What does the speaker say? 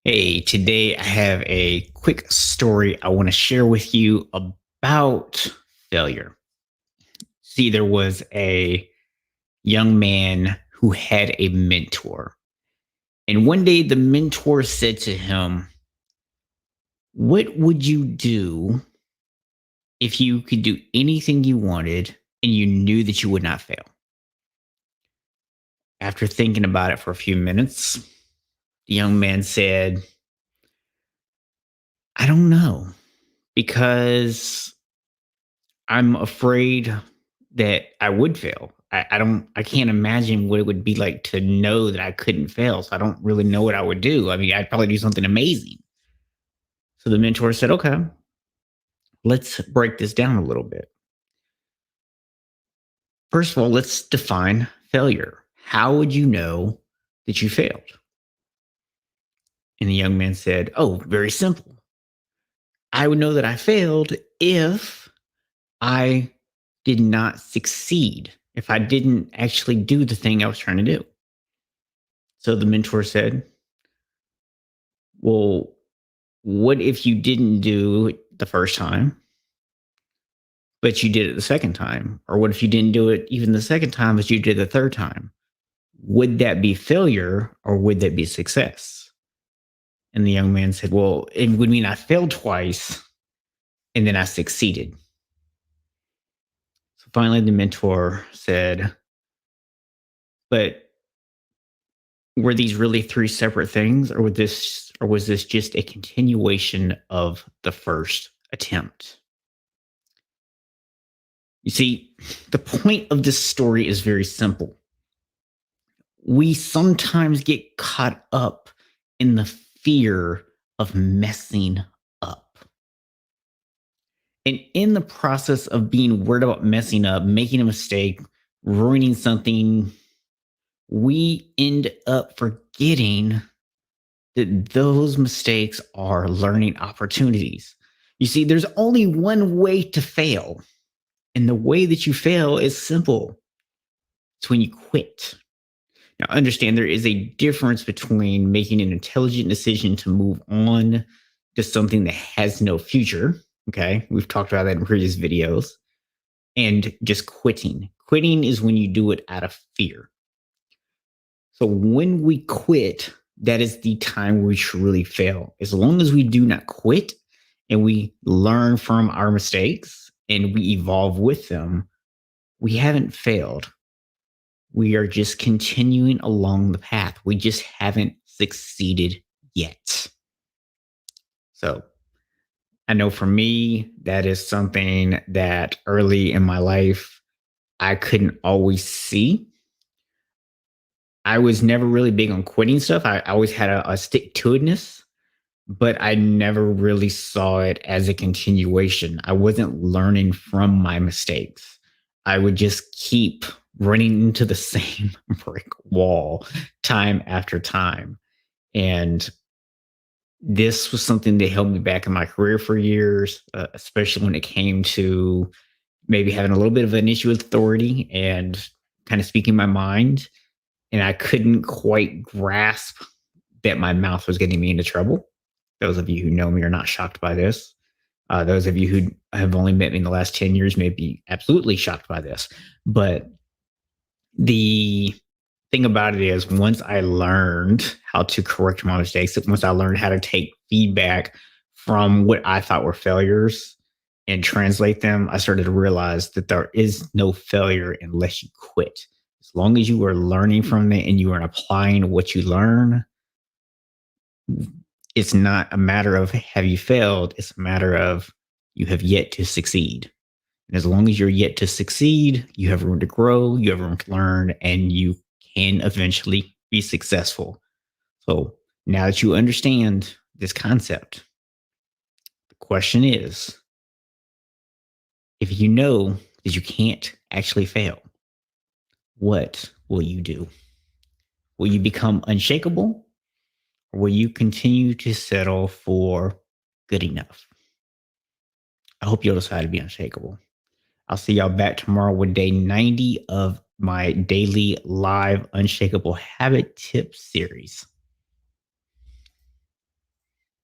Hey, today I have a quick story I want to share with you about failure. See, there was a young man who had a mentor. And one day the mentor said to him, "What would you do if you could do anything you wanted and you knew that you would not fail?" After thinking about it for a few minutes, the young man said, "I don't know, because I'm afraid that I would fail. I can't imagine what it would be like to know that I couldn't fail. So I don't really know what I would do. I mean, I'd probably do something amazing." So the mentor said, "Okay, let's break this down a little bit. First of all, let's define failure. How would you know that you failed?" And the young man said, "Oh, very simple. I would know that I failed if I did not succeed, if I didn't actually do the thing I was trying to do." So the mentor said, "Well, what if you didn't do it the first time, but you did it the second time? Or what if you didn't do it even the second time, but you did the third time? Would that be failure or would that be success?" And the young man said, "Well, it would mean I failed twice and then I succeeded." So finally, the mentor said, "But were these really three separate things, or was this just a continuation of the first attempt?" You see, the point of this story is very simple. We sometimes get caught up in the fear of messing up. And in the process of being worried about messing up, making a mistake, ruining something, we end up forgetting that those mistakes are learning opportunities. You see, there's only one way to fail. And the way that you fail is simple: it's when you quit. Now, understand there is a difference between making an intelligent decision to move on to something that has no future. Okay. We've talked about that in previous videos. And just quitting. Quitting is when you do it out of fear. So when we quit, that is the time we truly fail. As long as we do not quit and we learn from our mistakes and we evolve with them, we haven't failed. We are just continuing along the path. We just haven't succeeded yet. So I know for me, that is something that early in my life, I couldn't always see. I was never really big on quitting stuff. I always had a stick to itness, but I never really saw it as a continuation. I wasn't learning from my mistakes. I would just keep running into the same brick wall time after time. And this was something that held me back in my career for years, especially when it came to maybe having a little bit of an issue with authority and kind of speaking my mind. And I couldn't quite grasp that my mouth was getting me into trouble. Those of you who know me are not shocked by this. Those of you who have only met me in the last 10 years may be absolutely shocked by this. But the thing about it is, once I learned how to correct my mistakes, once I learned how to take feedback from what I thought were failures and translate them, I started to realize that there is no failure unless you quit. As long as you are learning from it and you are applying what you learn, it's not a matter of have you failed, it's a matter of you have yet to succeed. And as long as you're yet to succeed, you have room to grow, you have room to learn, and you can eventually be successful. So now that you understand this concept, the question is, if you know that you can't actually fail, what will you do? Will you become unshakable, or will you continue to settle for good enough? I hope you'll decide to be unshakable. I'll see y'all back tomorrow with day 90 of my daily live Unshakable Habit Tip series.